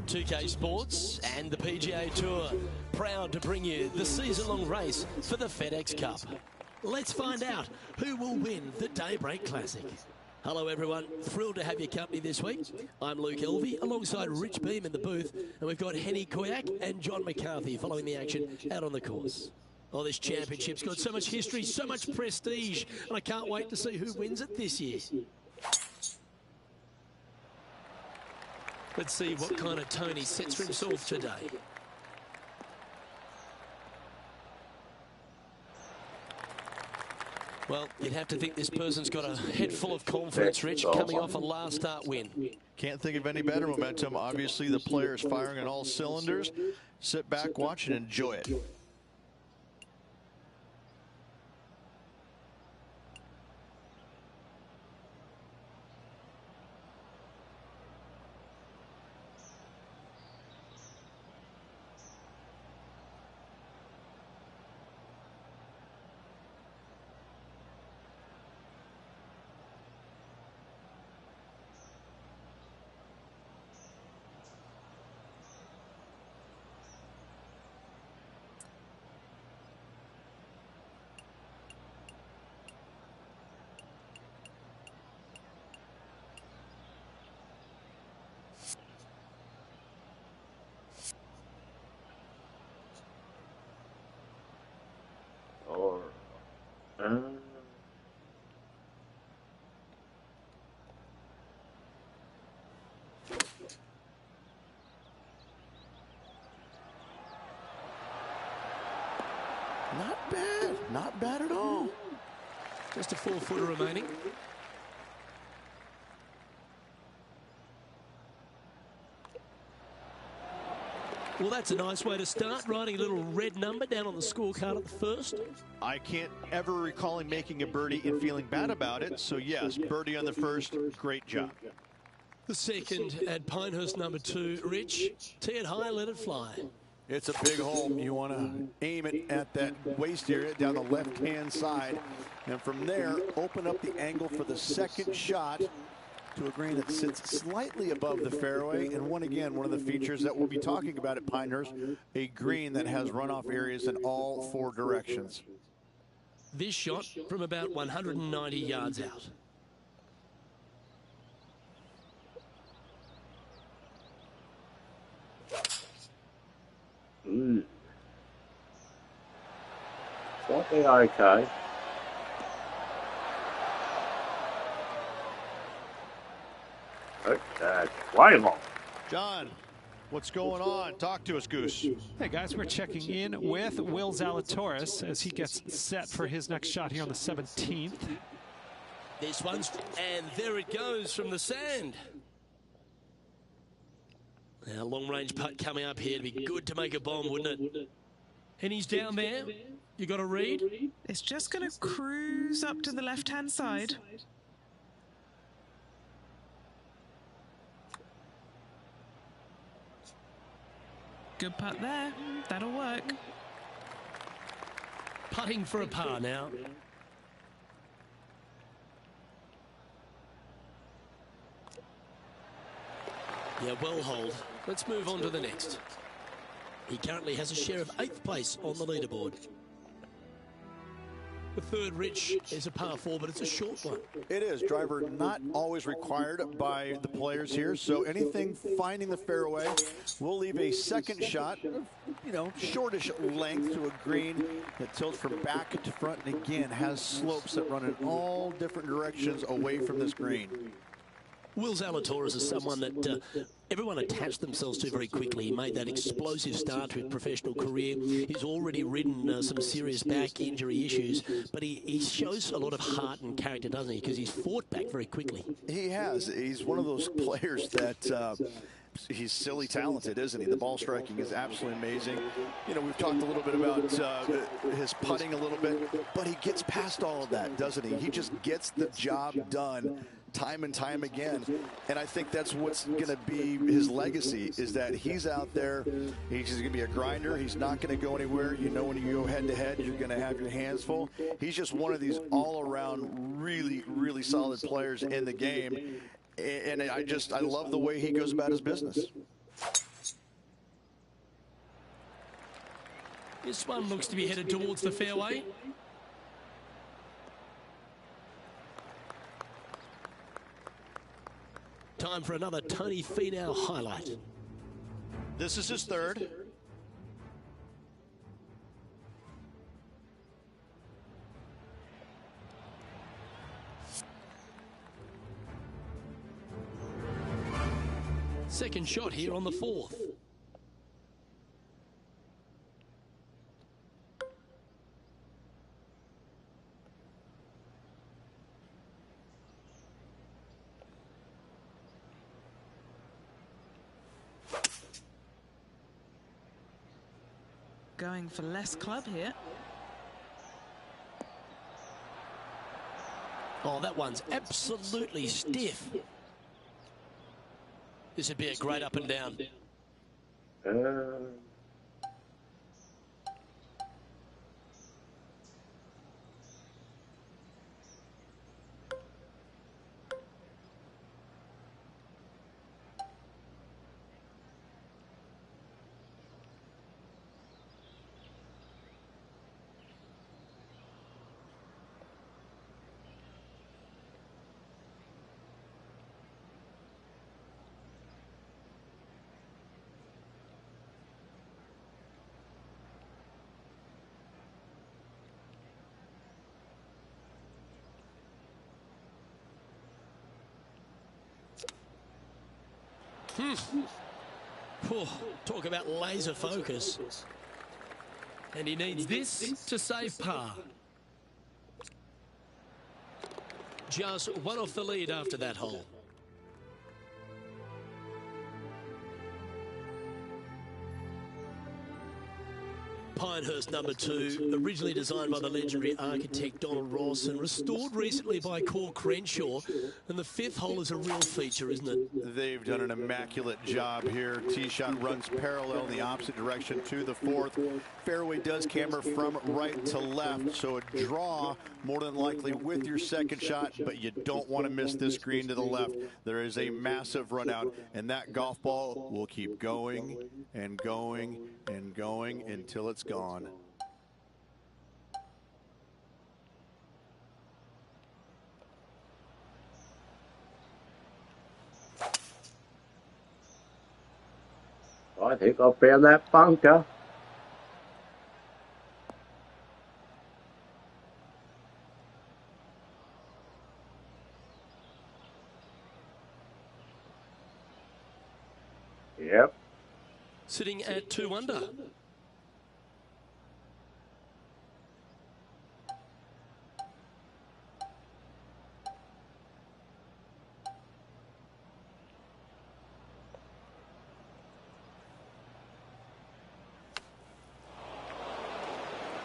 2K Sports and the PGA Tour, proud to bring you the season-long race for the FedEx Cup. Let's find out who will win the Daybreak Classic. Hello everyone, thrilled to have your company this week. I'm Luke Elvey alongside Rich Beam in the booth, and we've got Henny Koyak and John McCarthy following the action out on the course. Oh, this championship's got so much history, so much prestige, and I can't wait to see who wins it this year. Let's see what kind of tone he sets for himself today. Well, you'd have to think this person's got a head full of confidence, Rich, coming off a last start win. Can't think of any better momentum. Obviously, the player's firing on all cylinders. Sit back, watch, and enjoy it. Not bad. Not bad at all. Just a 4-footer remaining. Well, that's a nice way to start, writing a little red number down on the scorecard at the first. I can't ever recall him making a birdie and feeling bad about it. So, yes, birdie on the first, great job. The second at Pinehurst number 2, Rich. Tee it high, let it fly. It's a big hole. You want to aim it at that waist area down the left-hand side. And from there, open up the angle for the second shot to a green that sits slightly above the fairway. And one of the features that we'll be talking about at Pinehurst, a green that has runoff areas in all 4 directions. This shot from about 190 yards out. That'll be okay. Okay, way long. John, what's going on? Talk to us, Goose. Hey guys, we're checking in with Will Zalatoris as he gets set for his next shot here on the 17th. This one's, and there it goes from the sand. Now, long-range putt coming up here to be good to make a bomb, wouldn't it? And he's down there. You got a read? It's just going to cruise up to the left-hand side. Good putt there. That'll work. Putting for a par now. Yeah, well hold. Let's move on to the next. He currently has a share of 8th place on the leaderboard. The third, Rich, is a par 4, but it's a short one. It is. Driver not always required by the players here, so anything finding the fairway, we'll leave a second shot, shortish length to a green that tilts from back to front, and again has slopes that run in all different directions away from this green. Will Zalatoris is someone that everyone attached themselves to very quickly. He made that explosive start to his professional career. He's already ridden some serious back injury issues, but he shows a lot of heart and character, doesn't he? Because he's fought back very quickly. He has. He's one of those players that he's silly talented, isn't he? The ball striking is absolutely amazing. We've talked a little bit about his putting a little bit, but he gets past all of that, doesn't he? He just gets the job done time and time again, and I think that's what's going to be his legacy, is that he's out there, he's going to be a grinder, he's not going to go anywhere. When you go head-to-head, you're going to have your hands full. He's just one of these all-around really, really solid players in the game, and I love the way he goes about his business. This one looks to be headed towards the fairway. Time for another Tony Finau highlight. This is his third. Second shot here on the fourth. Going for less club here. Oh, that one's absolutely stiff. This would be a great up and down. Talk about laser focus. And he needs this to save par. Just one off the lead after that hole. Pinehurst number 2, originally designed by the legendary architect Donald Ross and restored recently by Core Crenshaw. And the fifth hole is a real feature, isn't it? They've done an immaculate job here. Tee shot runs parallel in the opposite direction to the fourth. Fairway does camber from right to left, so a draw more than likely with your second shot, but you don't want to miss this green to the left. There is a massive run out, and that golf ball will keep going and going and going until it's gone. I think I found that bunker. Yep. Sitting at 2 under.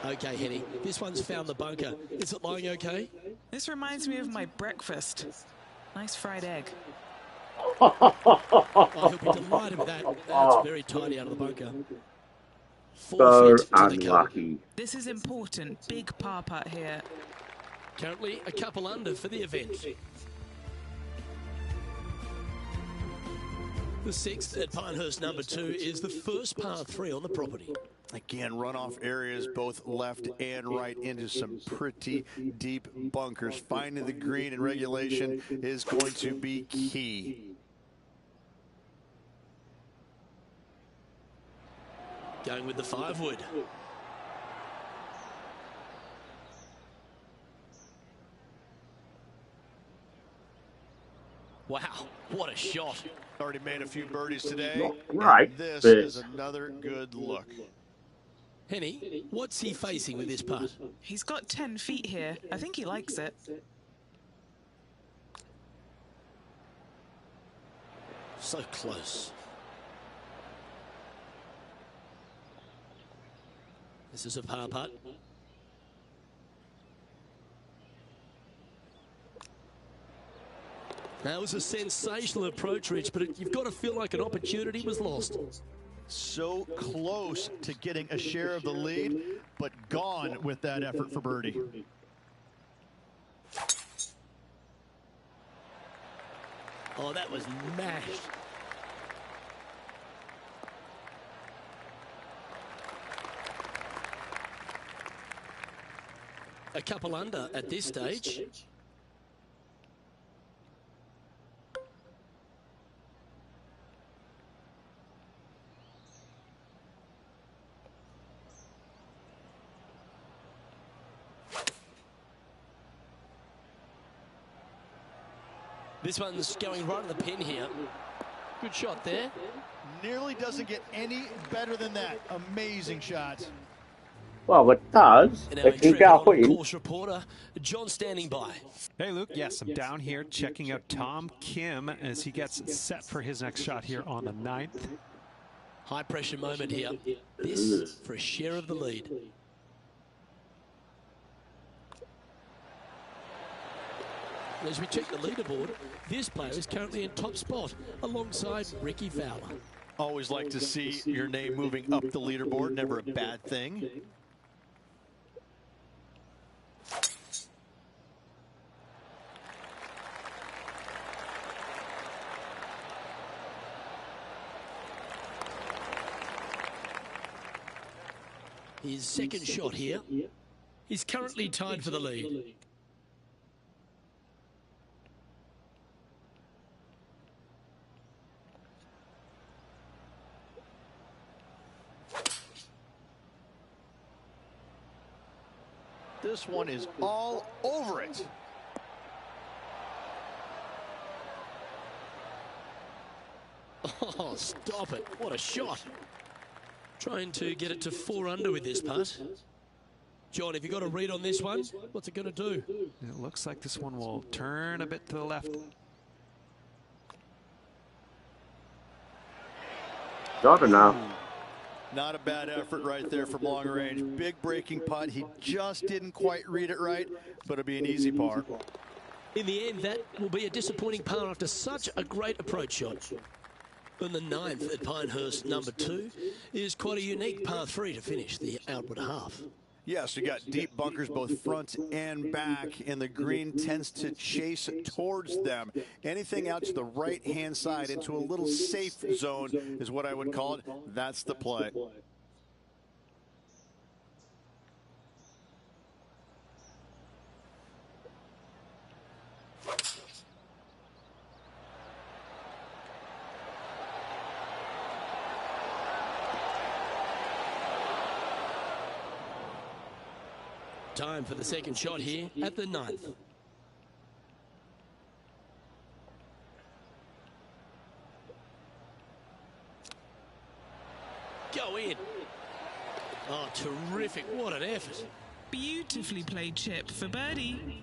Okay, Henny, this one's found the bunker. Is it lying okay? This reminds me of my breakfast. Nice fried egg. Oh, he'll be delighted with that. That's very tidy out of the bunker. 4 So feet to the cup. unlucky. This is important. Big par putt here. Currently a couple under for the event. The sixth at Pinehurst number 2 is the first par 3 on the property. Again, runoff areas both left and right into some pretty deep bunkers. Finding the green in regulation is going to be key. Going with the 5-wood. Wow, what a shot. Already made a few birdies today. Right. This But is another good look. Henny, what's he facing with this putt? He's got 10 feet here. I think he likes it. So close. This is a par putt. That was a sensational approach, Rich, but you've got to feel like an opportunity was lost. So close to getting a share of the lead, but gone with that effort for birdie. Oh, that was mashed. a couple under at this stage. This one's going right on the pin here. Good shot there. Nearly doesn't get any better than that. Amazing shot. Well, it does. And They our can go in. course reporter, John, standing by. Hey, Luke. Yes, I'm down here checking out Tom Kim as he gets set for his next shot here on the 9th. High pressure moment here. This for a share of the lead. As we check the leaderboard, this player is currently in top spot alongside Ricky Fowler. Always like to see your name moving up the leaderboard. Never a bad thing. His second shot here. He's currently tied for the lead. This one is all over it. Oh, stop it. What a shot. Trying to get it to 4 under with this putt. John, have you got a read on this one? What's it going to do? It looks like this one will turn a bit to the left. Not enough. Not a bad effort right there from long range. Big breaking putt. He just didn't quite read it right, but it'll be an easy par. In the end, that will be a disappointing par after such a great approach shot. And the 9th at Pinehurst, number 2, is quite a unique par 3 to finish the outward half. Yes, you got deep bunkers both front and back, and the green tends to chase towards them. Anything out to the right-hand side into a little safe zone is what I would call it. That's the play. Time for the second shot here at the 9th. Go in. Oh, terrific. What an effort. Beautifully played chip for birdie.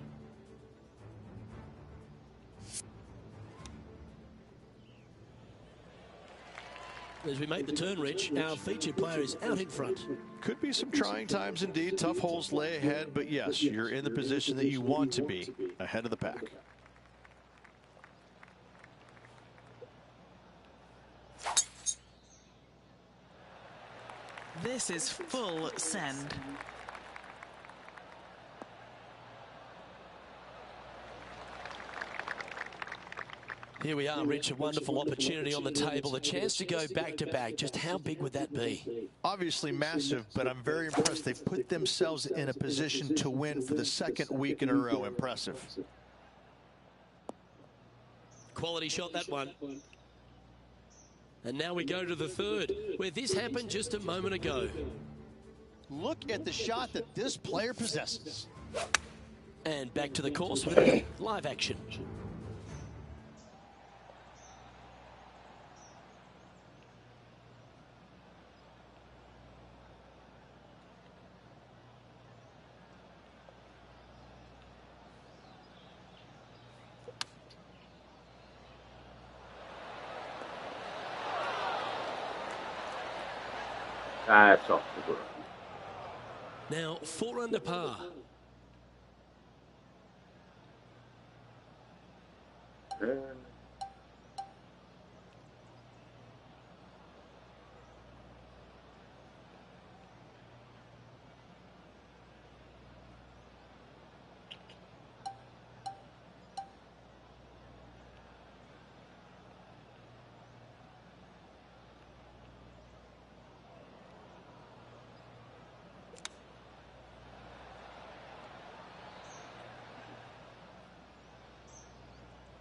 As we make the turn, Rich, our featured player is out in front. Could be some trying times indeed. Tough holes lay ahead, but yes, you're in the position that you want to be, ahead of the pack. This is full send. Here we are, Rich, a wonderful opportunity on the table, a chance to go back-to-back. Just how big would that be? Obviously massive, but I'm very impressed. They've put themselves in a position to win for the 2nd week in a row. Impressive. Quality shot, that one. And now we go to the 3rd, where this happened just a moment ago. Look at the shot that this player possesses. And back to the course with live action. That's off the ground. Now 4 under par.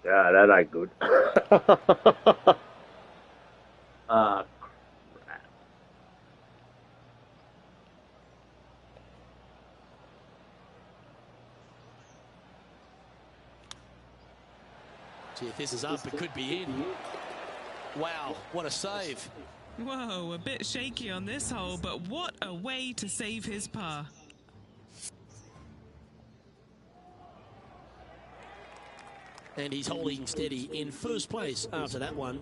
Yeah, that ain't good. uh, See if this is up, it could be in. Wow, what a save. Whoa, a bit shaky on this hole, but what a way to save his par. And he's holding steady in first place after that one.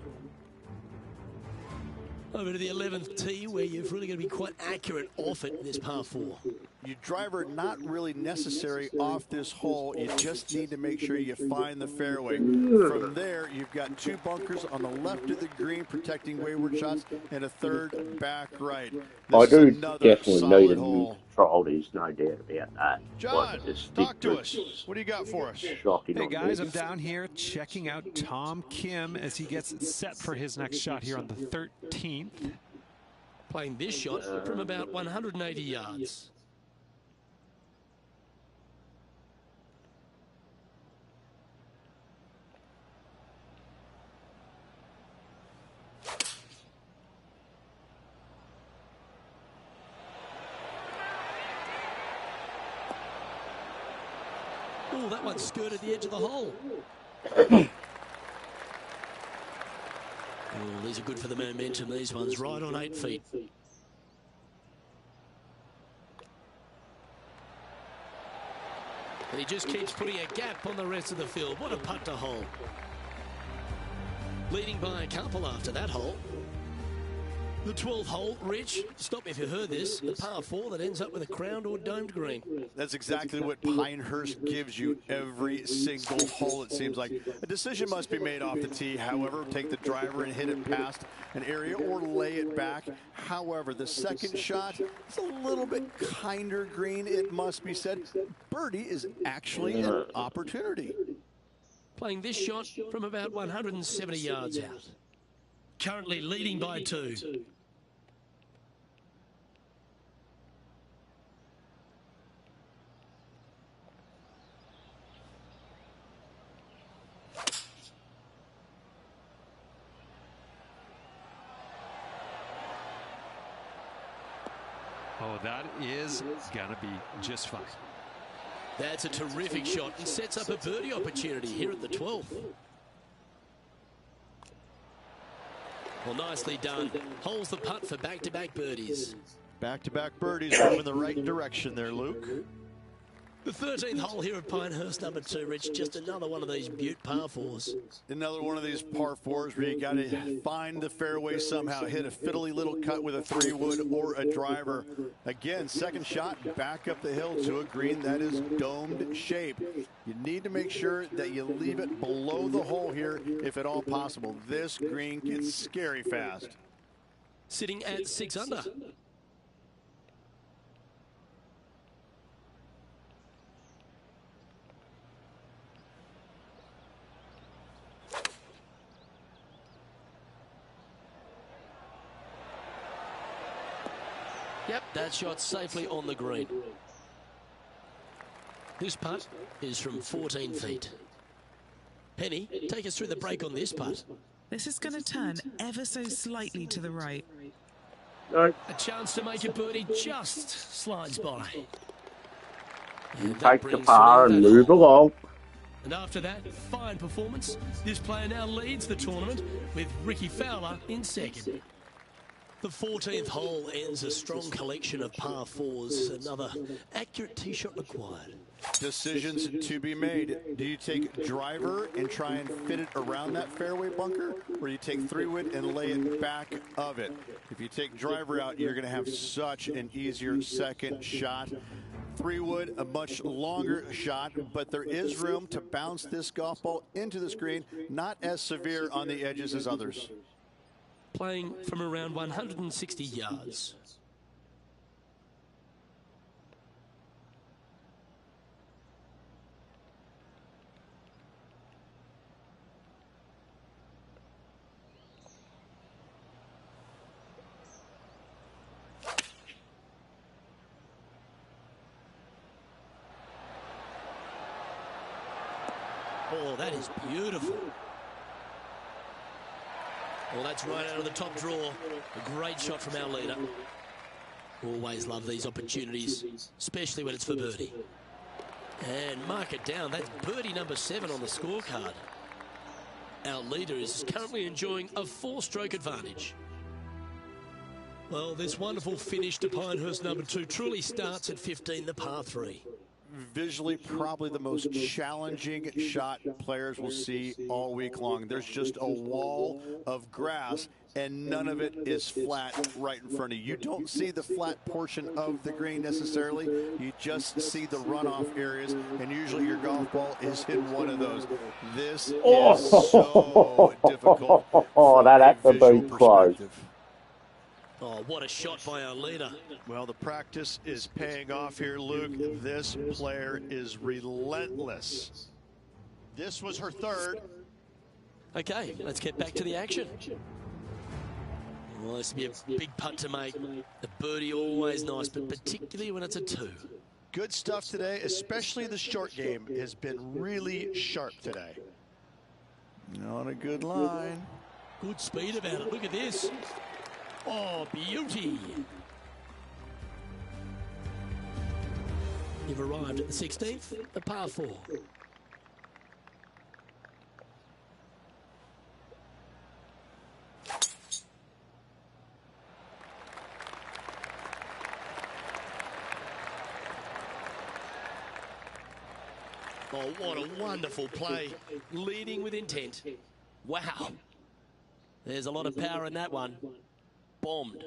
Over to the 11th tee, where you've really got to be quite accurate off it in this par 4. Your driver not really necessary off this hole. You just need to make sure you find the fairway. From there, you've got 2 bunkers on the left of the green protecting wayward shots and a 3rd back right. I This is do another definitely need solid a new hole. control. There's no doubt about that. John, Just talk to us. What do you got for us? Shocking. Hey on guys, this. I'm down here checking out Tom Kim as he gets set for his next shot here on the 13th. Playing this shot from about 180 yards. Oh, that one skirted the edge of the hole. Oh, these are good for the momentum, these ones, right on 8 feet. And he just keeps putting a gap on the rest of the field. What a putt to hole. Leading by a couple after that hole. The 12th hole, Rich, stop me if you heard this, the par 4 that ends up with a crowned or domed green. That's exactly what Pinehurst gives you every single hole, it seems like. A decision must be made off the tee. However, take the driver and hit it past an area or lay it back. However, the second shot is a little bit kinder green, it must be said. Birdie is actually an opportunity. Playing this shot from about 170 yards out. Currently leading by 2. Oh, that is going to be just fine. That's a terrific shot and sets up a birdie opportunity here at the 12th. Well, nicely done. Holds the putt for back-to-back birdies. Back-to-back birdies moving in the right direction there, Luke. The 13th hole here at Pinehurst, number 2, Rich. Just another one of these beaut par 4s. Another one of these par 4s where you got to find the fairway somehow, hit a fiddly little cut with a 3-wood or a driver. Again, second shot back up the hill to a green that is domed shape. You need to make sure that you leave it below the hole here if at all possible. This green gets scary fast. Sitting at 6 under. Yep, that shot safely on the green. This putt is from 14 feet. Penny, take us through the break on this putt. This is going to turn ever so slightly to the right. No, A chance to make a birdie just slides by. And that take the brings par through and that move hole. along. And after that fine performance, this player now leads the tournament with Ricky Fowler in second. The 14th hole ends a strong collection of par 4s. Another accurate tee shot required. Decisions to be made. Do you take driver and try and fit it around that fairway bunker, or you take 3-wood and lay it back of it? If you take driver out, you're going to have such an easier second shot. 3-wood, a much longer shot, but there is room to bounce this golf ball into the screen, not as severe on the edges as others. Playing from around 160 yards. Oh, that is beautiful. Well, that's right out of the top draw. A great shot from our leader. Always love these opportunities, especially when it's for birdie. And mark it down. That's birdie number 7 on the scorecard. Our leader is currently enjoying a 4-stroke advantage. Well, this wonderful finish to Pinehurst number 2 truly starts at 15, the par 3. Visually, probably the most challenging shot players will see all week long. There's just a wall of grass, and none of it is flat right in front of you. You don't see the flat portion of the green necessarily. You just see the runoff areas, and usually your golf ball is in one of those. This is so difficult from a visual perspective. Oh, what a shot by our leader. Well, the practice is paying off here, Luke. This player is relentless. This was her 3rd. Okay, let's get back to the action. Well, this will be a big putt to make. The birdie always nice, but particularly when it's a 2. Good stuff today, especially the short game has been really sharp today. On a good line. Good speed about it. Look at this. Oh, beauty. You've arrived at the 16th, the par 4. Oh, what a wonderful play. Leading with intent. Wow. There's a lot of power in that one. Bombed.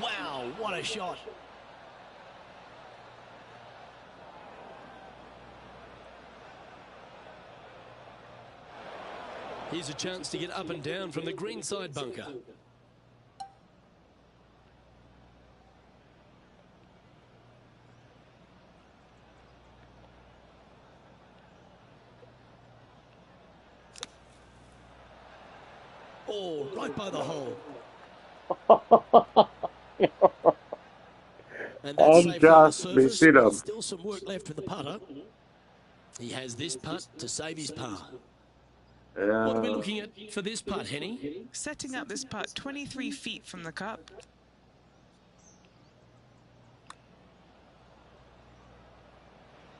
Wow, what a shot. Here's a chance to get up and down from the greenside bunker. Oh, right by the hole. And that's safe on the surface, but still some work left for the putter. He has this putt to save his par. What are we looking at for this putt, Henny? Setting up this putt 23 feet from the cup.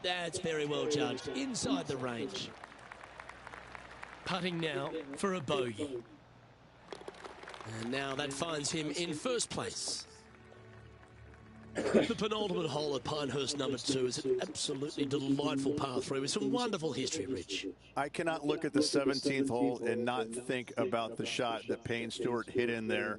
That's very well judged. Inside the range. Putting now for a bogey. And now that finds him in first place. The penultimate hole at Pinehurst number 2 is an absolutely delightful par 3 with some wonderful history, Rich. I cannot look at the 17th hole and not think about the shot that Payne Stewart hit in there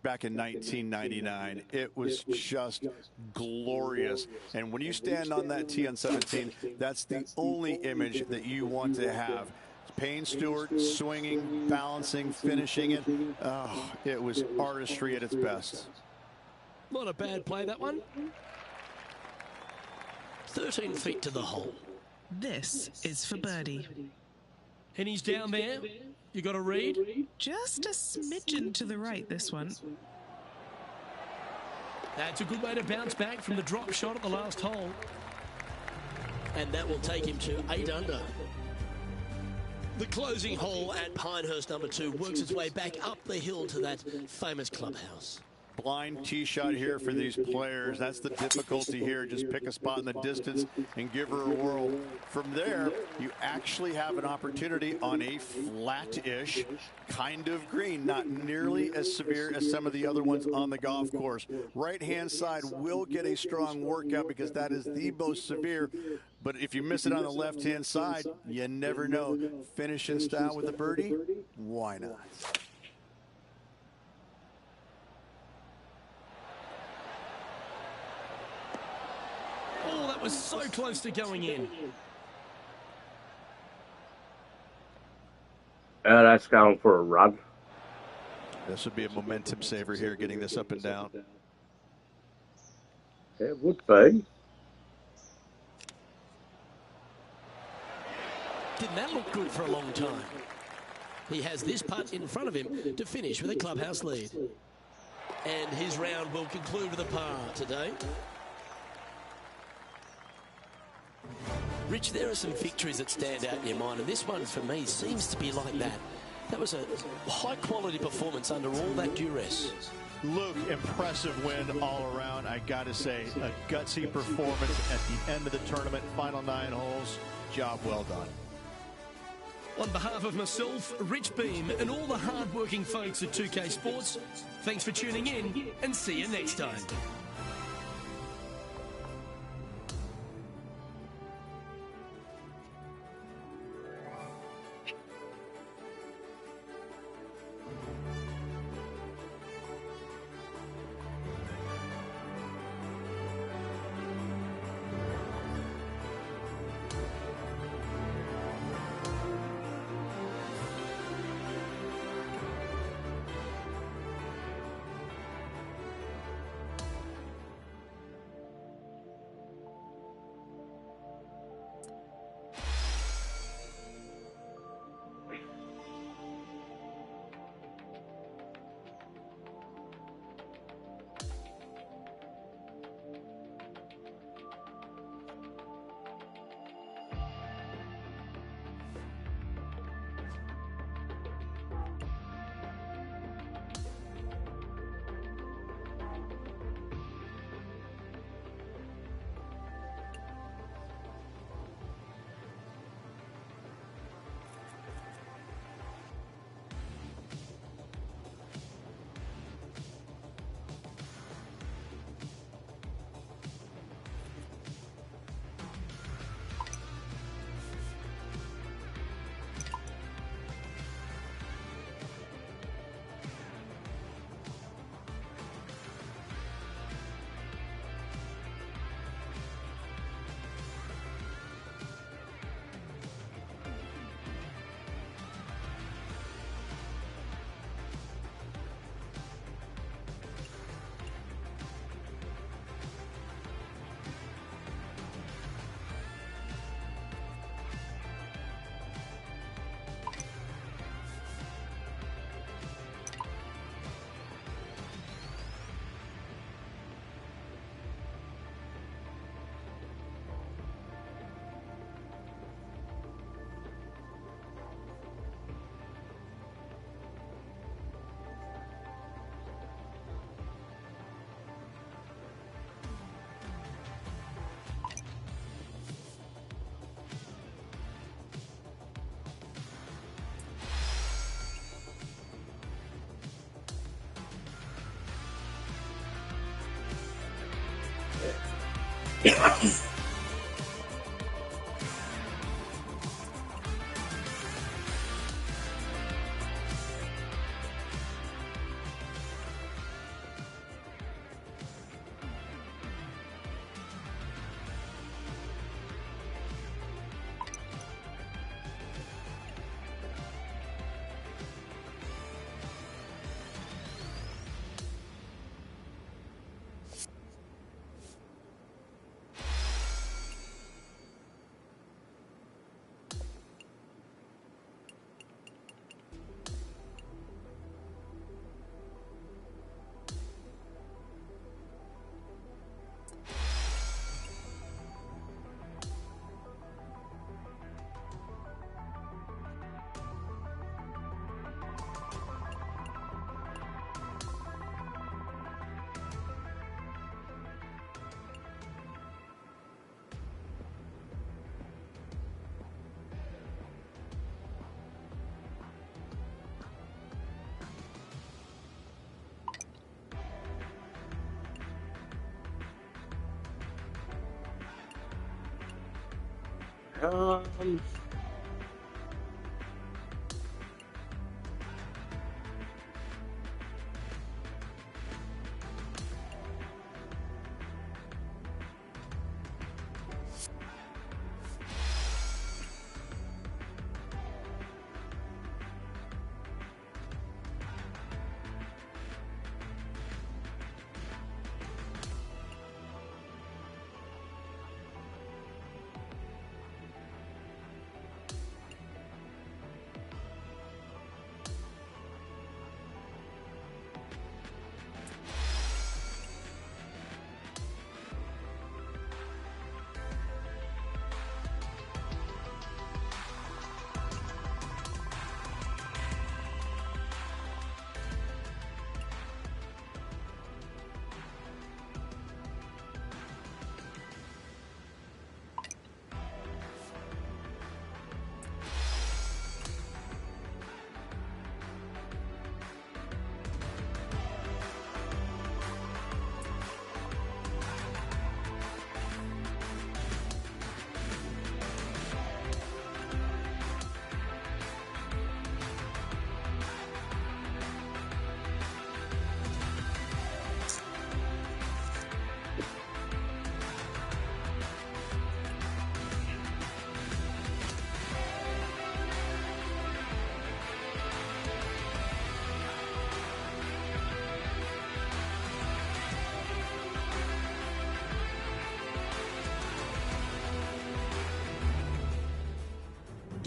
back in 1999. It was just glorious. And when you stand on that tee on 17, that's the only image that you want to have. Payne Stewart swinging, balancing, finishing it. Oh, it was artistry at its best. Not a bad play, that one. 13 feet to the hole. This is for birdie. And he's down there. You got a read? Just a smidgen to the right, this one. That's a good way to bounce back from the drop shot at the last hole. And that will take him to 8 under. The closing hole at Pinehurst number 2 works its way back up the hill to that famous clubhouse. Blind tee shot here for these players. That's the difficulty here. Just pick a spot in the distance and give her a whirl. From there, you actually have an opportunity on a flat-ish kind of green, not nearly as severe as some of the other ones on the golf course. Right-hand side will get a strong workout because that is the most severe. But if you miss it on the left-hand side, you never know. Finish in style with a birdie? Why not? Oh, that was so close to going in. That's going for a run. This would be a momentum saver here, getting this up and down. It would be. Didn't that look good for a long time? He has this putt in front of him to finish with a clubhouse lead. And his round will conclude with a par today. Rich, there are some victories that stand out in your mind, and this one for me seems to be like that. That was a high-quality performance under all that duress. Luke, impressive win all around. I got to say, a gutsy performance at the end of the tournament. Final 9 holes. Job well done. On behalf of myself, Rich Beam, and all the hard-working folks at 2K Sports, thanks for tuning in, and see you next time. Um,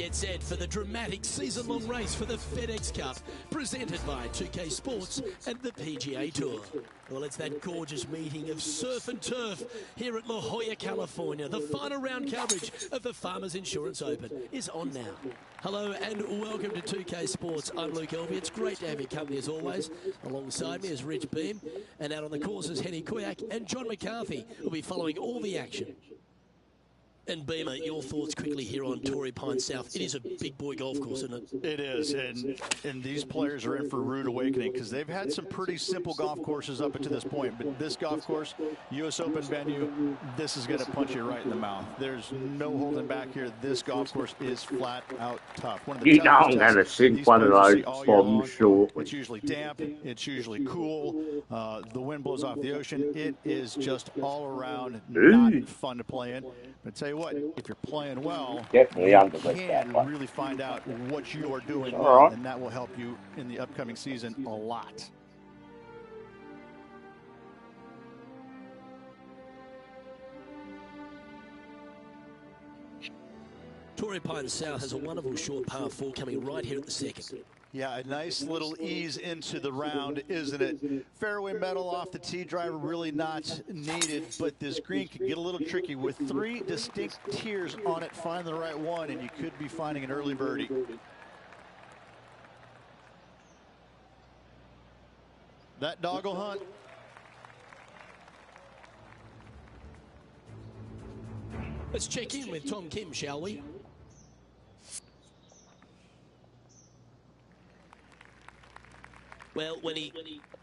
Get set for the dramatic season-long race for the FedEx Cup, presented by 2K Sports and the PGA Tour. Well, it's that gorgeous meeting of surf and turf here at La Jolla, California. The final round coverage of the Farmers Insurance Open is on now. Hello and welcome to 2K Sports. I'm Luke Elvey. It's great to have your company as always. Alongside me is Rich Beam, and out on the courses, Henny Kuyak and John McCarthy will be following all the action. And Beamer, your thoughts quickly here on Torrey Pines South. It is a big boy golf course, isn't it? It is, and these players are in for a rude awakening because they've had some pretty simple golf courses up until this point. But this golf course, U.S. Open venue, this is going to punch you right in the mouth. There's no holding back here. This golf course is flat out tough. One of the You know I'm going to sink one of those bombs short. It's usually damp. It's usually cool. The wind blows off the ocean. It is just all around not fun to play in. But tell you what, if you're playing well, Definitely you can really find out what you are doing well, and that will help you in the upcoming season a lot. Torrey Pines South has a wonderful short par 4 coming right here at the second. Yeah, a nice little ease into the round, isn't it? Fairway metal off the tee, driver really not needed, but this green could get a little tricky with 3 distinct tiers on it. Find the right one, and you could be finding an early birdie. That doggle hunt. Let's check in with Tom Kim, shall we? Well, when he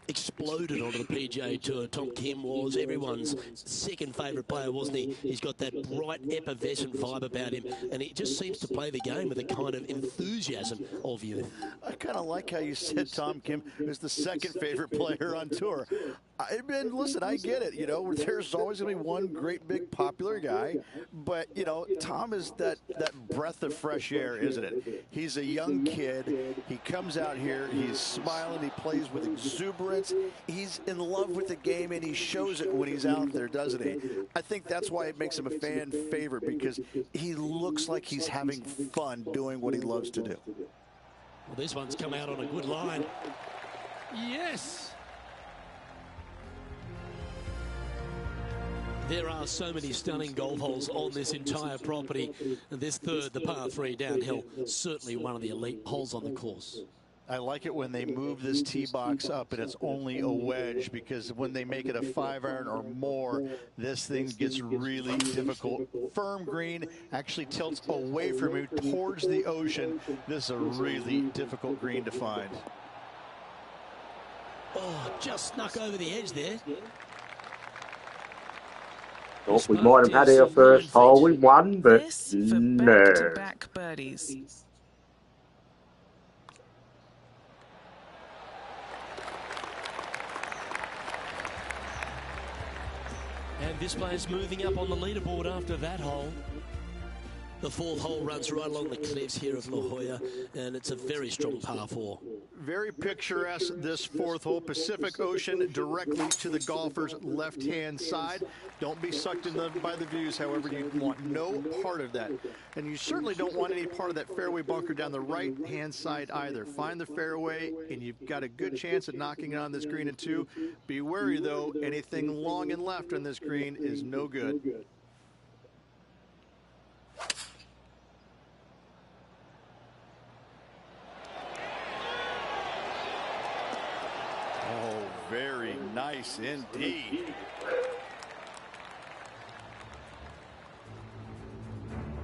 exploded onto the PGA Tour, Tom Kim was everyone's second favourite player, wasn't he? He's got that bright, effervescent vibe about him, and he just seems to play the game with a kind of enthusiasm of youth. I kind of like how you said Tom Kim is the second favourite player on tour. Listen, I get it. You know, there's always going to be one great, big, popular guy. But, you know, Tom is that breath of fresh air, isn't it? He's a young kid. He comes out here. He's smiling. He plays with exuberance. He's in love with the game, and he shows it when he's out there, doesn't he? I think that's why it makes him a fan favorite, because he looks like he's having fun doing what he loves to do. Well, this one's come out on a good line. Yes! There are so many stunning golf holes on this entire property. And this third, the par 3 downhill, certainly one of the elite holes on the course. I like it when they move this tee box up and it's only a wedge, because when they make it a 5-iron or more, this thing gets really difficult. Firm green actually tilts away from you towards the ocean. This is a really difficult green to find. Oh, just snuck over the edge there. Thought we might have had our first hole we won, but This for no. back-to-back birdies. And this player's moving up on the leaderboard after that hole. The 4th hole runs right along the cliffs here of La Jolla, and it's a very strong par 4. Very picturesque, this 4th hole. Pacific Ocean directly to the golfer's left-hand side. Don't be sucked in by the views, however. You want no part of that. And you certainly don't want any part of that fairway bunker down the right-hand side either. Find the fairway, and you've got a good chance at knocking it on this green in 2. Be wary, though. Anything long and left on this green is no good. Oh, very nice indeed.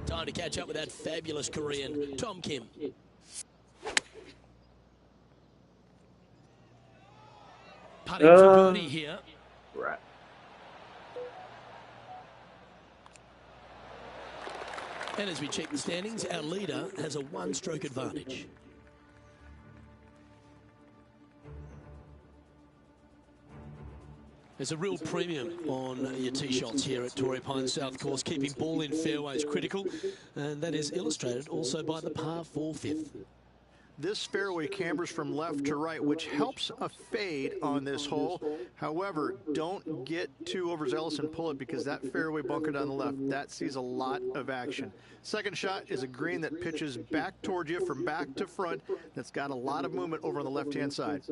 Time to catch up with that fabulous Korean, Tom Kim. Putting for birdie here. Right. And as we check the standings, our leader has a 1-stroke advantage. There's a real premium on your tee shots here at Torrey Pines South Course. Keeping ball in fairways critical, and that is illustrated also by the par 4 fifth. This fairway cambers from left to right, which helps a fade on this hole. However, don't get too overzealous and pull it, because that fairway bunker down the left, that sees a lot of action. Second shot is a green that pitches back towards you from back to front. That's got a lot of movement over on the left-hand side.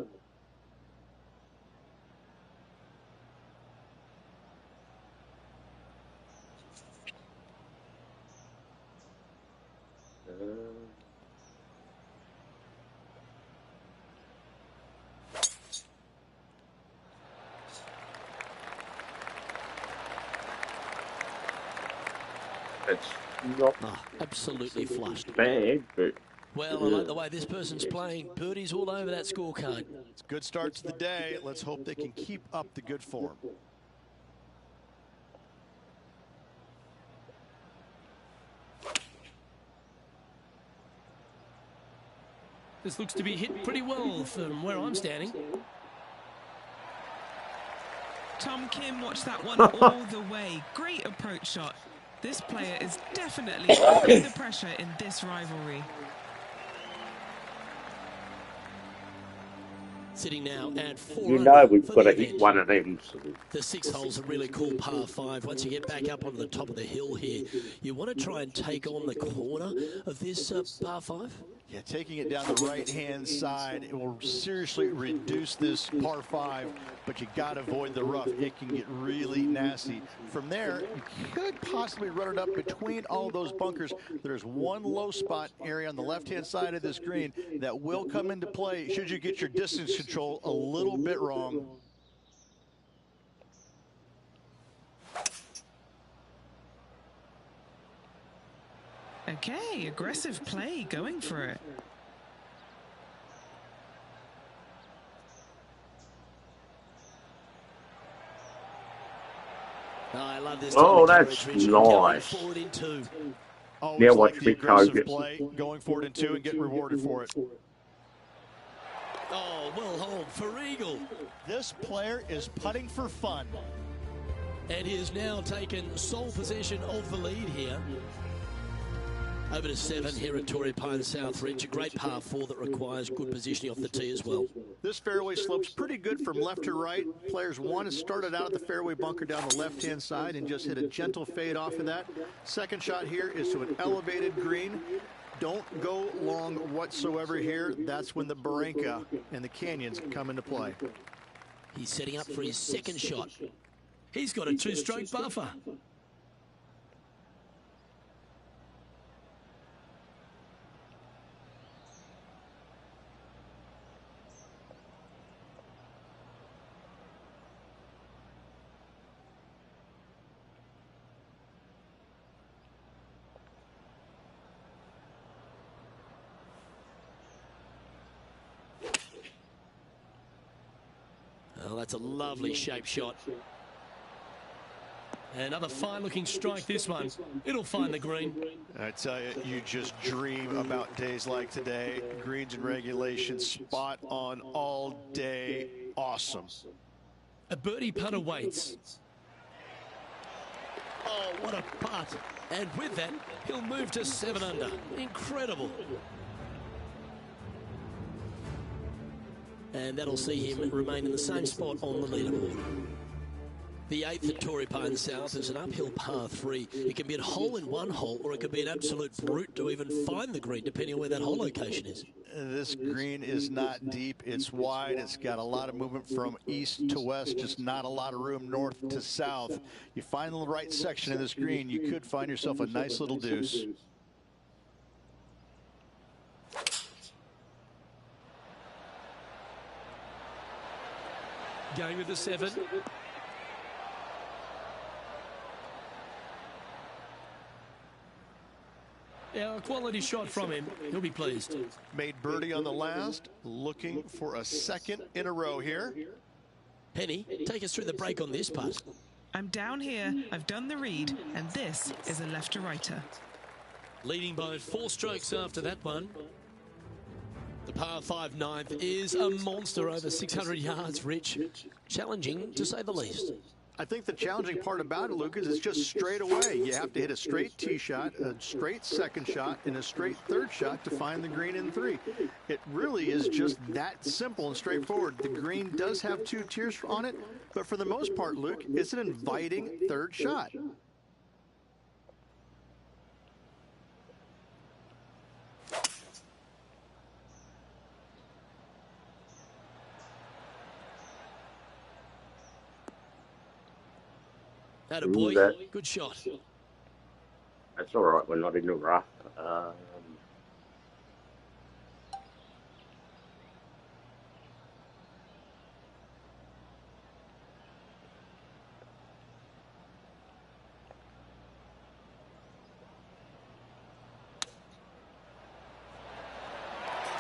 It's not Absolutely flushed. bad, but Well, I like the way this person's playing. Birdies all over that scorecard. It's a good start to the day. Let's hope they can keep up the good form. This looks to be hit pretty well from where I'm standing. Tom Kim watched that one all the way. Great approach shot. This player is definitely under the pressure in this rivalry. Sitting now at 4 you know under we've for got the to hit event. one of them. The 6 hole's a really cool par 5. Once you get back up onto the top of the hill here, you want to try and take on the corner of this par 5. Yeah, taking it down the right-hand side, it will seriously reduce this par 5, but you got to avoid the rough. It can get really nasty. From there, you could possibly run it up between all those bunkers. There's one low spot area on the left-hand side of this green that will come into play should you get your distance control a little bit wrong. Okay, aggressive play, going for it. Oh, I love this. Oh, type of that's coverage, Richard. Going nice. forward in 2. Always Yeah, like watch the me aggressive coach it. play, going forward in 2 and getting rewarded for it. Oh, well hold for eagle. This player is putting for fun. And he has now taken sole possession of the lead here. Over to 7 here at Torrey Pines South Ridge. A great par 4 that requires good positioning off the tee as well. This fairway slopes pretty good from left to right. Players 1 has started out at the fairway bunker down the left-hand side and just hit a gentle fade off of that. Second shot here is to an elevated green. Don't go long whatsoever here. That's when the barranca and the canyons come into play. He's setting up for his second shot. He's got a 2-stroke buffer. Oh, that's a lovely shape shot. Another fine-looking strike, this one. It'll find the green. I tell you, you just dream about days like today. Greens and regulation, spot on all day. Awesome. A birdie putt awaits. Oh, what a putt. And with that, he'll move to 7 under. Incredible. And that'll see him remain in the same spot on the leaderboard. The 8th at Torrey Pines South is an uphill par 3. It can be a hole in one hole, or it can be an absolute brute to even find the green, depending on where that hole location is. This green is not deep. It's wide. It's got a lot of movement from east to west, just not a lot of room north to south. You find the right section of this green, you could find yourself a nice little deuce. Going with the 7. Yeah, a quality shot from him. He'll be pleased. Made birdie on the last, looking for a second in a row here. Penny, take us through the break on this putt. I'm down here, I've done the read, and this is a left to righter. Leading by 4 strokes after that one. The par 5 9th is a monster over 600 yards, Rich. Challenging, to say the least. I think the challenging part about it, Luke, is it's just straight away. You have to hit a straight tee shot, a straight second shot, and a straight third shot to find the green in 3. It really is just that simple and straightforward. The green does have 2 tiers on it, but for the most part, Luke, it's an inviting third shot. Attaboy, good shot. That's all right. We're not in the rough.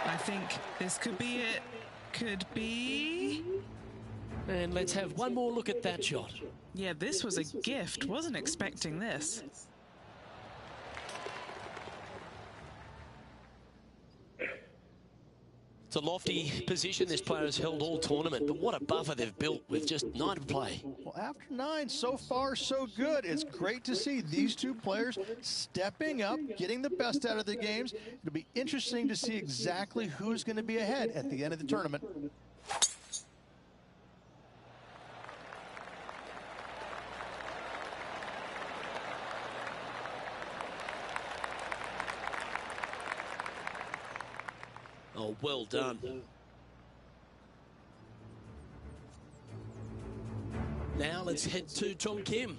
I think this could be it. Could be. And let's have one more look at that shot. Yeah, this was a gift. Wasn't expecting this. It's a lofty position this player has held all tournament, but what a buffer they've built with just 9 to play. Well, after 9, so far so good. It's great to see these 2 players stepping up, getting the best out of the games. It'll be interesting to see exactly who's going to be ahead at the end of the tournament. Oh, well done. Now let's head to Tom Kim.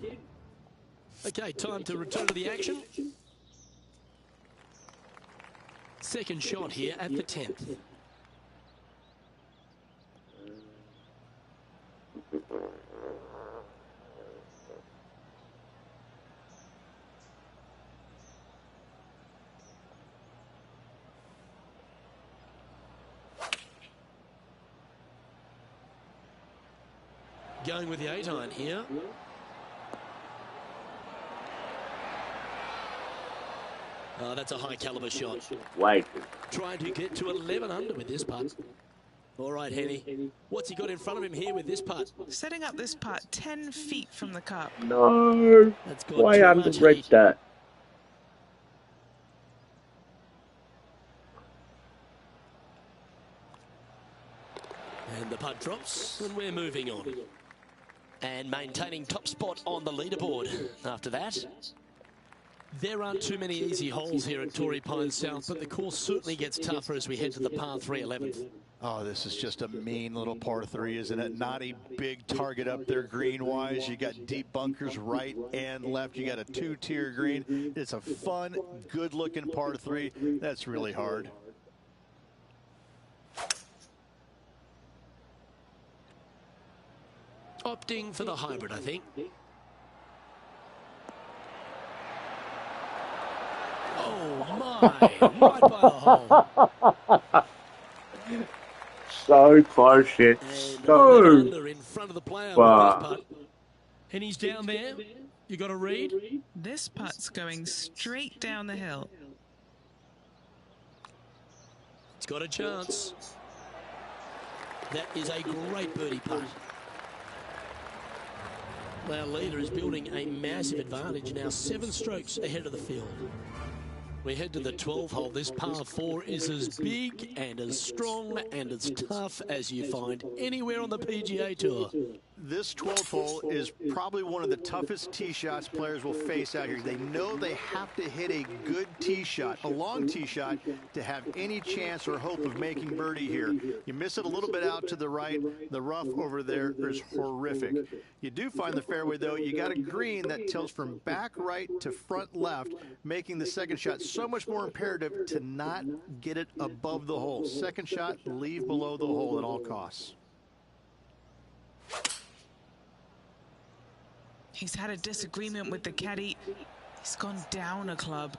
Okay, time to return to the action. Second shot here at the 10th. Going with the 8-iron here. Oh, that's a high caliber shot. Wait. Trying to get to 11 under with this putt. All right, Henny. What's he got in front of him here with this putt? Setting up this putt 10 feet from the cup. No. That's got Why too much underbridge heat. that? And the putt drops, and we're moving on. And maintaining top spot on the leaderboard after that. There aren't too many easy holes here at Torrey Pines South, but the course certainly gets tougher as we head to the par 3 11th. Oh, this is just a mean little par 3, isn't it? Not a big target up there green-wise. You got deep bunkers right and left. You got a 2-tier green. It's a fun, good-looking par 3. That's really hard. Opting for the hybrid, I think. Oh, my. Right by the hole. So close, shit. And So under in front of the player with this putt. And he's down there. You got to read. This putt's going straight down the hill. It's got a chance. That is a great birdie putt. Our leader is building a massive advantage now, 7 strokes ahead of the field. We head to the 12th hole. This par 4 is as big and as strong and as tough as you find anywhere on the PGA Tour. This 12th hole is probably one of the toughest tee shots players will face out here. They know they have to hit a good tee shot, a long tee shot, to have any chance or hope of making birdie here. You miss it a little bit out to the right. The rough over there is horrific. You do find the fairway, though. You got a green that tilts from back right to front left, making the second shot so much more imperative to not get it above the hole. Second shot, leave below the hole at all costs. He's had a disagreement with the caddy. He's gone down a club.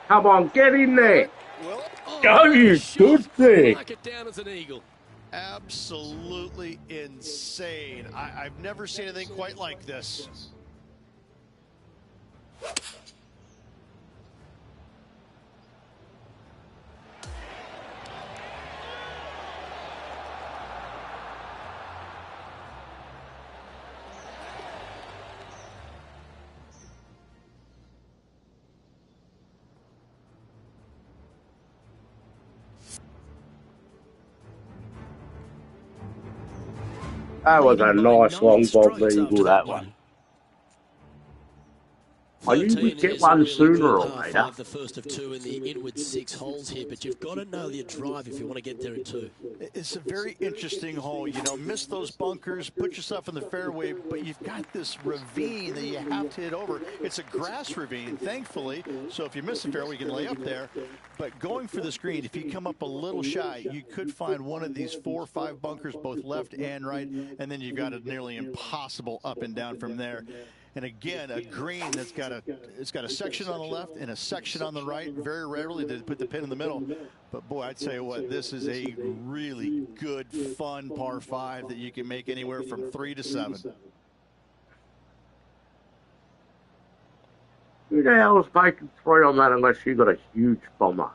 come on, get in there. Well, Go, you good thing. Mark it down as an eagle. absolutely insane. I've never seen anything quite like this. That was a Leading by nice 9 long bob strokes eagle, after that one. I knew 13 we'd get is one a really sooner good or par later. 5, the first of 2 in the inward 6 holes here, but you've got to know your drive if you want to get there at 2. It's a very interesting hole. You know, miss those bunkers, put yourself in the fairway, but you've got this ravine that you have to hit over. It's a grass ravine, thankfully, so if you miss the fairway, you can lay up there. But going for this green, if you come up a little shy, you could find one of these 4 or 5 bunkers, both left and right, and then you've got a nearly impossible up and down from there. And again, a green that's got a section on the left and a section on the right. Very rarely do they put the pin in the middle. But boy, I tell you what, this is a really good, fun par 5 that you can make anywhere from 3 to 7. Who the hell's making 3 on that unless you got a huge bomber?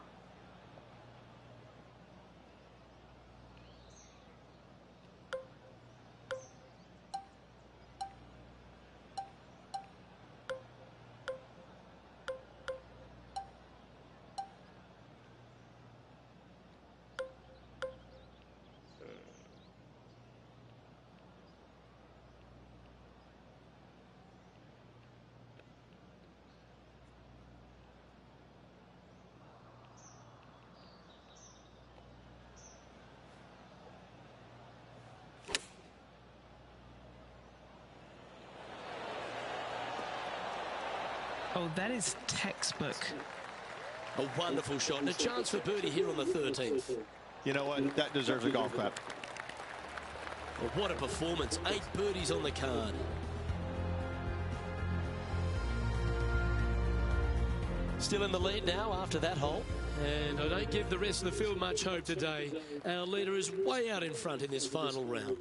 Oh, that is textbook. A wonderful shot and a chance for birdie here on the 13th. You know what? That deserves a golf clap. Well, what a performance. 8 birdies on the card. Still in the lead now after that hole. And I don't give the rest of the field much hope today. Our leader is way out in front in this final round.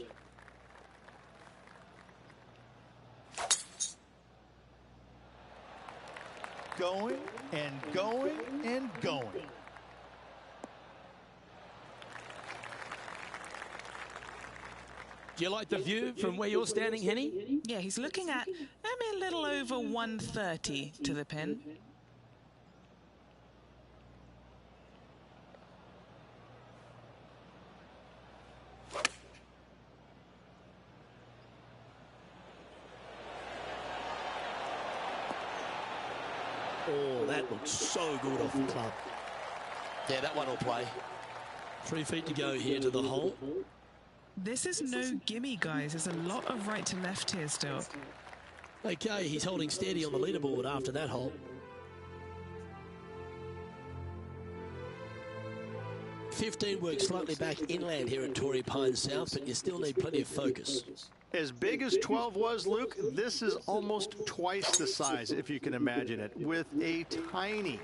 Going and going and going. Do you like the view from where you're standing, Henny? Yeah, he's looking at maybe a little over 130 to the pin. Oh, that looks so good off the club. Yeah, that one will play. 3 feet to go here to the hole. This is no gimme, guys. There's a lot of right to left here still. Okay, he's holding steady on the leaderboard after that hole. 15 works slightly back inland here at Torrey Pines South, but you still need plenty of focus. As big as 12 was, Luke, this is almost twice the size, if you can imagine it, with a tiny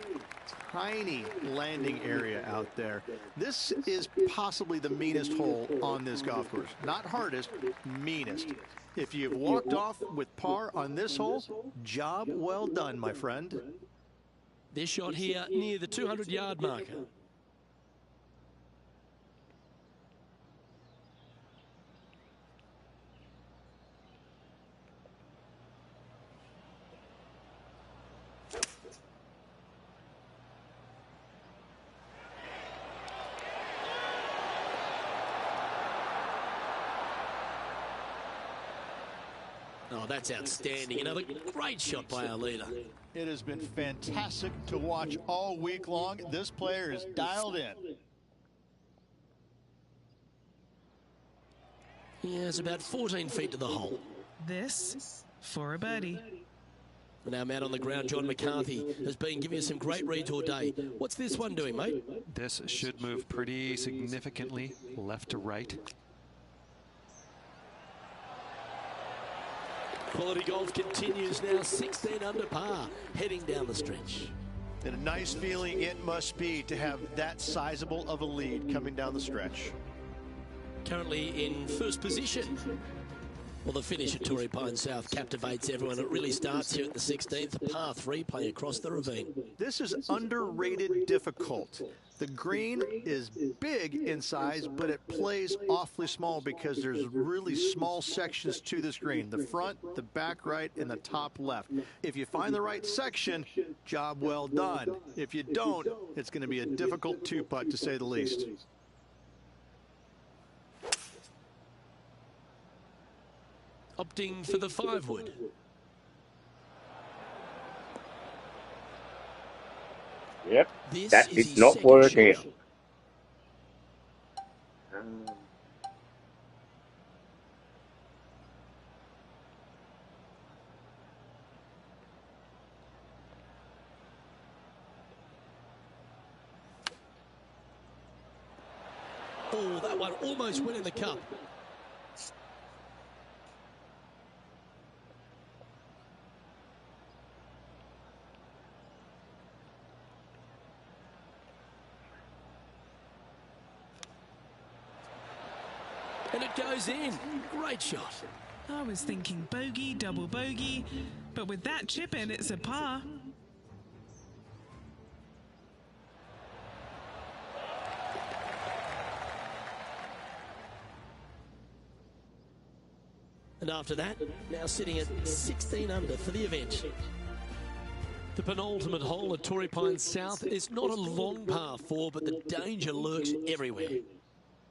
landing area out there. This is possibly the meanest hole on this golf course. Not hardest, meanest. If you've walked off with par on this hole, job well done, my friend. This shot here near the 200-yard marker. Oh, that's outstanding. Another great shot by our leader. It has been fantastic to watch all week long. This player is dialed in. Yeah, it's about 14 feet to the hole. This for a birdie. And our man on the ground, John McCarthy, has been giving us some great reads all day. What's this one doing, mate? This should move pretty significantly left to right. Quality golf continues now, 16 under par, heading down the stretch. And a nice feeling it must be to have that sizable of a lead coming down the stretch. Currently in first position. Well, the finish at Torrey Pines South captivates everyone. It really starts here at the 16th, par 3 playing across the ravine. This is underrated difficult. The green is big in size, but it plays awfully small because there's really small sections to this green. The front, the back right, and the top left. If you find the right section, job well done. If you don't, it's going to be a difficult two-putt to say the least. opting for the 5-wood. Yep, This that is did his not second work shot. out. Oh, that one almost went in the cup. And it goes in. Great shot. I was thinking bogey, double bogey, but with that chip in, it's a par. And after that, now sitting at 16 under for the event. The penultimate hole at Torrey Pines South is not a long par 4, but the danger lurks everywhere.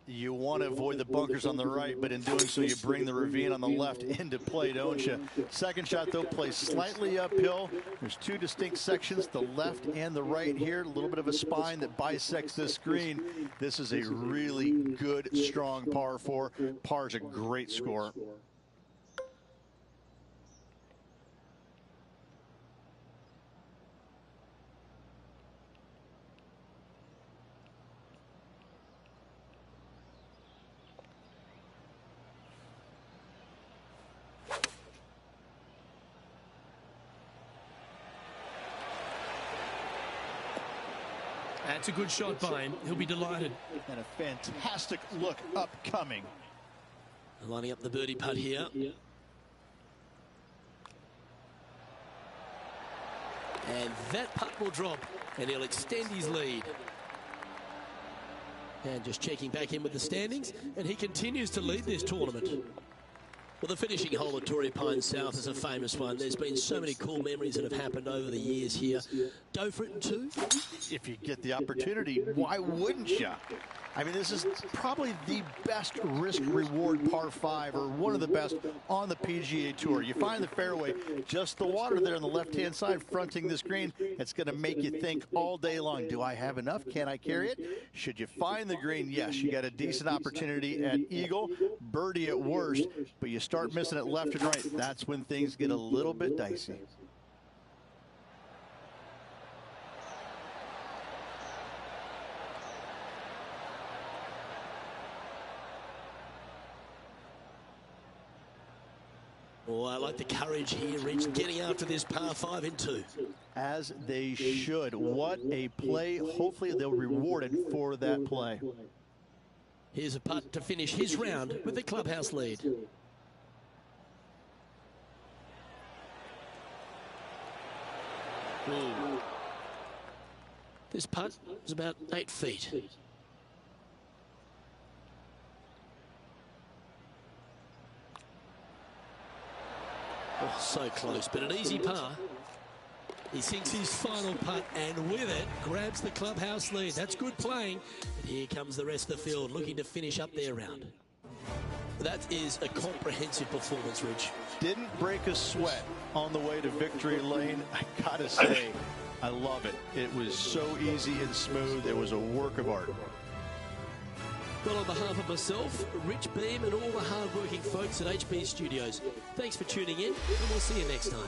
You want to avoid the bunkers on the right, but in doing so, you bring the ravine on the left into play, don't you? Second shot, though, plays slightly uphill. There's two distinct sections, the left and the right here. A little bit of a spine that bisects this green. This is a really good, strong par 4. Par is a great score. That's a good shot by him. He'll be delighted. And a fantastic look upcoming. Lining up the birdie putt here. And that putt will drop, and he'll extend his lead. And just checking back in with the standings, and he continues to lead this tournament. Well, the finishing hole at Torrey Pines South is a famous one. There's been so many cool memories that have happened over the years here. Go for it in 2. If you get the opportunity, why wouldn't you? I mean, this is probably the best risk-reward par 5, or one of the best on the PGA Tour. You find the fairway, just the water there on the left-hand side fronting this green. It's going to make you think all day long, do I have enough? Can I carry it? Should you find the green? Yes, you got a decent opportunity at eagle, birdie at worst, but you start missing it left and right. That's when things get a little bit dicey. Oh, I like the courage here, Rich, getting after this par 5 in 2. As they should. What a play. Hopefully they'll be rewarded for that play. Here's a putt to finish his round with the clubhouse lead. Ooh. This putt is about 8 feet. Oh, so close, but an easy par. He sinks his final putt, and with it, grabs the clubhouse lead. That's good playing. And here comes the rest of the field, looking to finish up their round. That is a comprehensive performance, Rich. Didn't break a sweat on the way to victory lane. I gotta say, I love it. It was so easy and smooth. It was a work of art. Well, on behalf of myself, Rich Beam, and all the hard-working folks at HP Studios, thanks for tuning in, and we'll see you next time.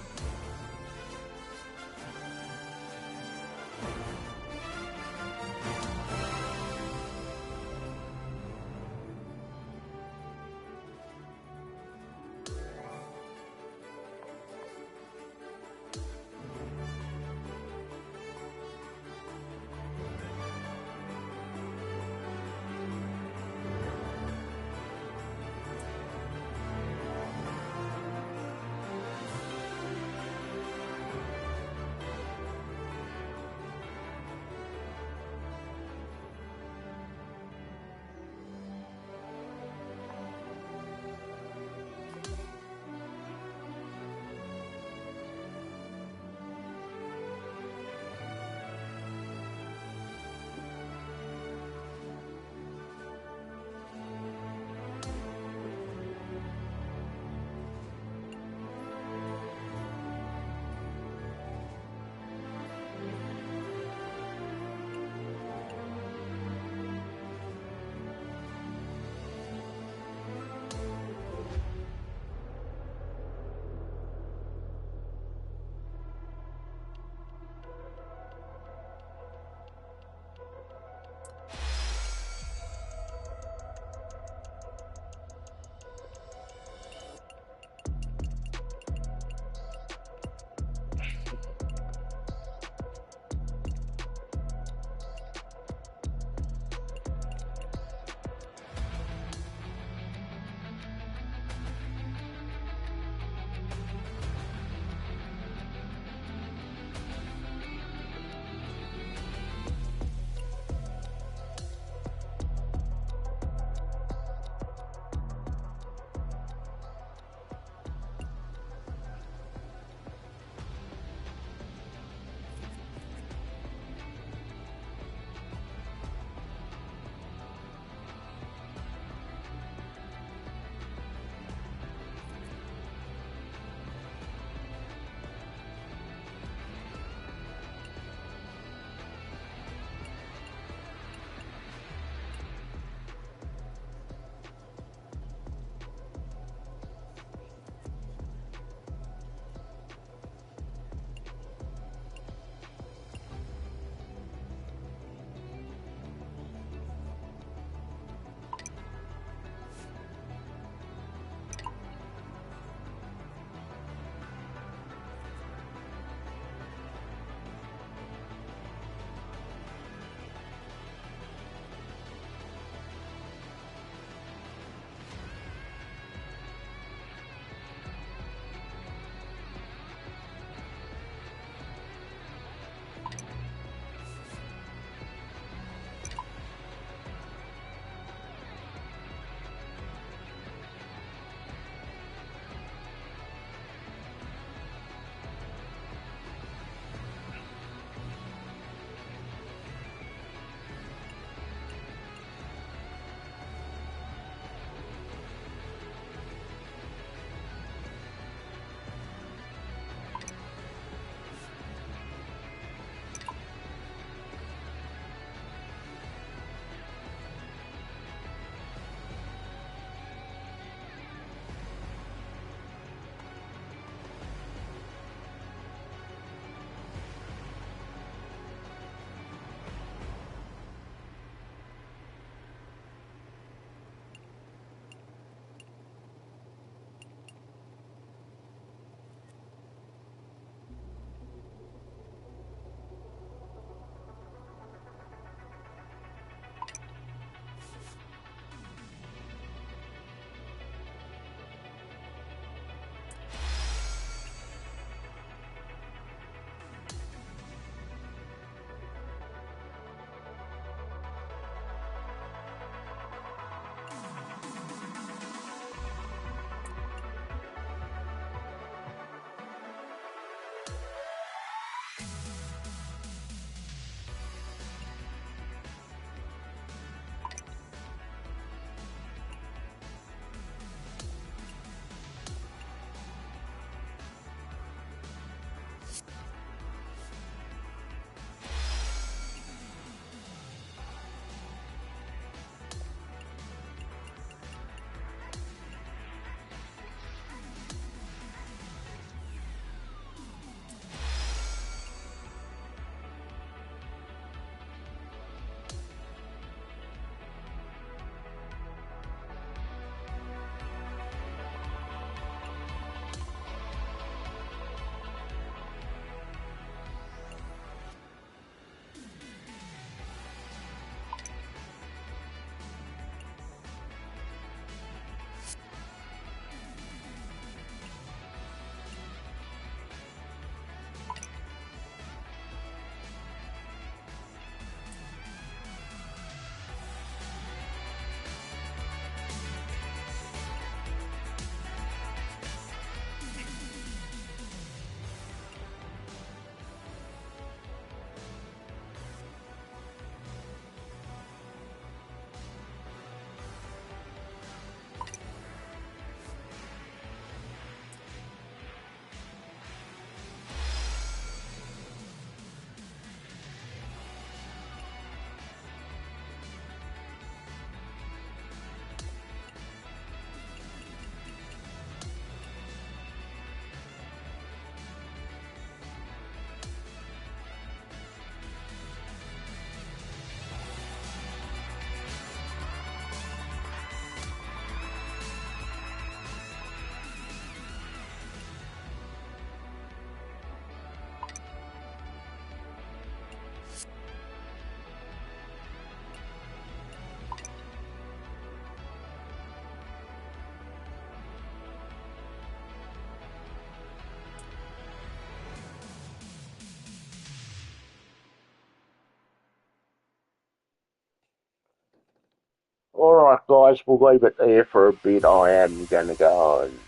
All right, guys, we'll leave it there for a bit. I am going to go and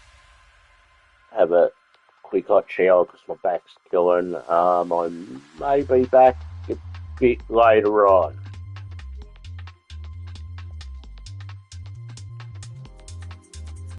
have a quick hot shower because my back's killing. I may be back a bit later on.